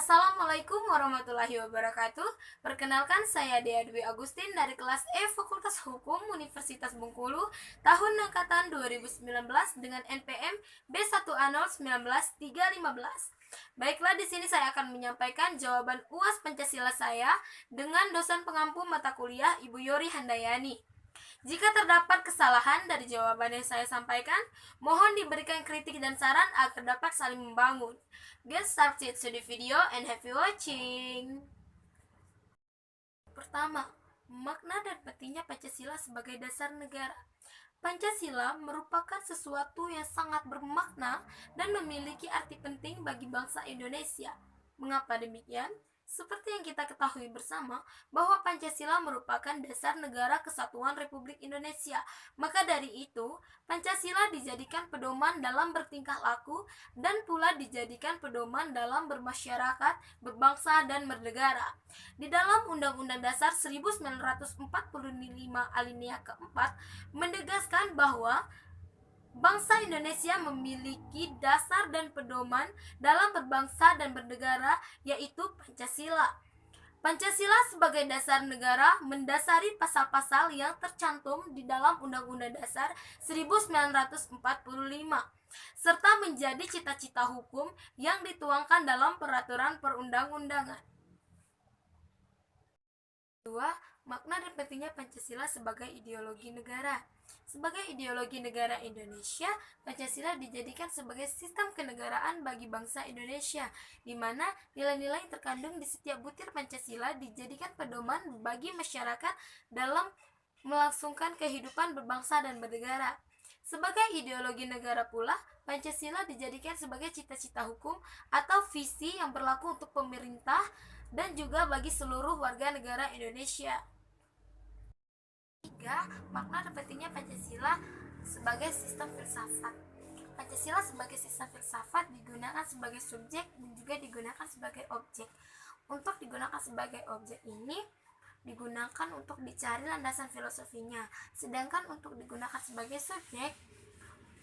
Assalamualaikum warahmatullahi wabarakatuh. Perkenalkan, saya Dea Dwi Agustin dari kelas E Fakultas Hukum Universitas Bengkulu, tahun angkatan 2019 dengan NPM B1A019-315. Baiklah, di sini saya akan menyampaikan jawaban UAS Pancasila saya dengan dosen pengampu mata kuliah Ibu Yori Handayani. Jika terdapat kesalahan dari jawaban yang saya sampaikan, mohon diberikan kritik dan saran agar dapat saling membangun. Get started to the video and happy watching. Pertama, makna dan pentingnya Pancasila sebagai dasar negara. Pancasila merupakan sesuatu yang sangat bermakna dan memiliki arti penting bagi bangsa Indonesia. Mengapa demikian? Seperti yang kita ketahui bersama, bahwa Pancasila merupakan dasar negara kesatuan Republik Indonesia. Maka dari itu, Pancasila dijadikan pedoman dalam bertingkah laku dan pula dijadikan pedoman dalam bermasyarakat, berbangsa, dan bernegara. Di dalam Undang-Undang Dasar 1945 alinea keempat menegaskan bahwa bangsa Indonesia memiliki dasar dan pedoman dalam berbangsa dan bernegara, yaitu Pancasila. Pancasila sebagai dasar negara mendasari pasal-pasal yang tercantum di dalam Undang-Undang Dasar 1945, serta menjadi cita-cita hukum yang dituangkan dalam peraturan perundang-undangan. 2. Makna dan pentingnya Pancasila sebagai ideologi negara. Sebagai ideologi negara Indonesia, Pancasila dijadikan sebagai sistem kenegaraan bagi bangsa Indonesia, di mana nilai-nilai terkandung di setiap butir Pancasila dijadikan pedoman bagi masyarakat dalam melangsungkan kehidupan berbangsa dan bernegara. Sebagai ideologi negara pula, Pancasila dijadikan sebagai cita-cita hukum atau visi yang berlaku untuk pemerintah dan juga bagi seluruh warga negara Indonesia. 3. Makna dan pentingnya Pancasila sebagai sistem filsafat. Pancasila sebagai sistem filsafat digunakan sebagai subjek dan juga digunakan sebagai objek. Untuk digunakan sebagai objek ini digunakan untuk dicari landasan filosofinya, sedangkan untuk digunakan sebagai subjek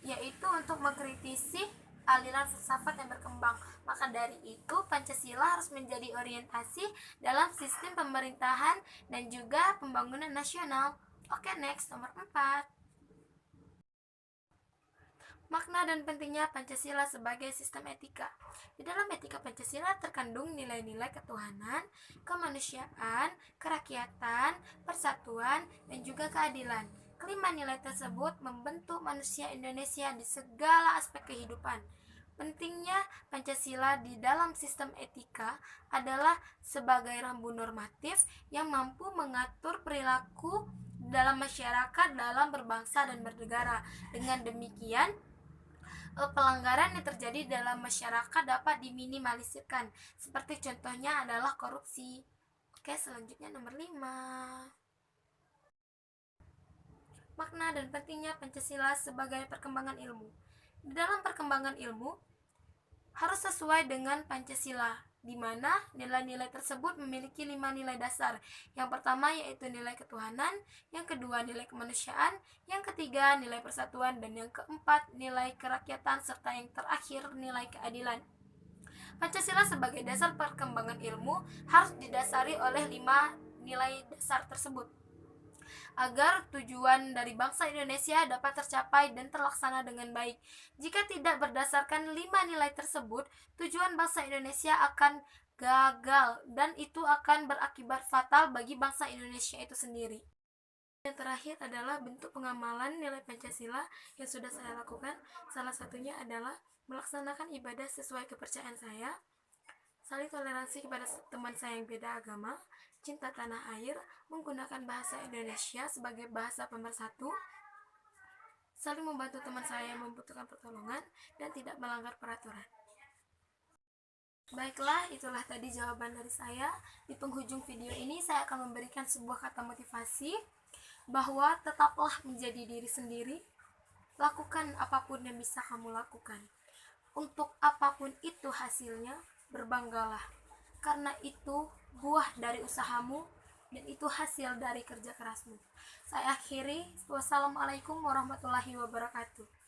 yaitu untuk mengkritisi aliran filsafat yang berkembang. Maka dari itu, Pancasila harus menjadi orientasi dalam sistem pemerintahan dan juga pembangunan nasional. Oke, next, nomor 4. Makna dan pentingnya Pancasila sebagai sistem etika. Di dalam etika Pancasila terkandung nilai-nilai ketuhanan, kemanusiaan, kerakyatan, persatuan, dan juga keadilan. Kelima nilai tersebut membentuk manusia Indonesia di segala aspek kehidupan. Pentingnya Pancasila di dalam sistem etika adalah sebagai rambu normatif yang mampu mengatur perilaku dalam masyarakat dalam berbangsa dan bernegara. Dengan demikian, pelanggaran yang terjadi dalam masyarakat dapat diminimalisirkan. Seperti contohnya adalah korupsi. Oke, selanjutnya nomor 5. Makna dan pentingnya Pancasila sebagai perkembangan ilmu. Di dalam perkembangan ilmu harus sesuai dengan Pancasila, di mana nilai-nilai tersebut memiliki 5 nilai dasar. Yang pertama yaitu nilai ketuhanan, yang kedua nilai kemanusiaan, yang ketiga nilai persatuan, dan yang keempat nilai kerakyatan, serta yang terakhir nilai keadilan. Pancasila sebagai dasar perkembangan ilmu harus didasari oleh 5 nilai dasar tersebut, agar tujuan dari bangsa Indonesia dapat tercapai dan terlaksana dengan baik. Jika tidak berdasarkan 5 nilai tersebut, tujuan bangsa Indonesia akan gagal dan itu akan berakibat fatal bagi bangsa Indonesia itu sendiri. Yang terakhir adalah bentuk pengamalan nilai Pancasila yang sudah saya lakukan. Salah satunya adalah melaksanakan ibadah sesuai kepercayaan saya, saling toleransi kepada teman saya yang beda agama, cinta tanah air, menggunakan bahasa Indonesia sebagai bahasa pemersatu, saling membantu teman saya yang membutuhkan pertolongan, dan tidak melanggar peraturan. Baiklah, itulah tadi jawaban dari saya. Di penghujung video ini saya akan memberikan sebuah kata motivasi bahwa tetaplah menjadi diri sendiri, lakukan apapun yang bisa kamu lakukan. Untuk apapun itu hasilnya, berbanggalah, karena itu buah dari usahamu dan itu hasil dari kerja kerasmu. Saya akhiri. Wassalamualaikum warahmatullahi wabarakatuh.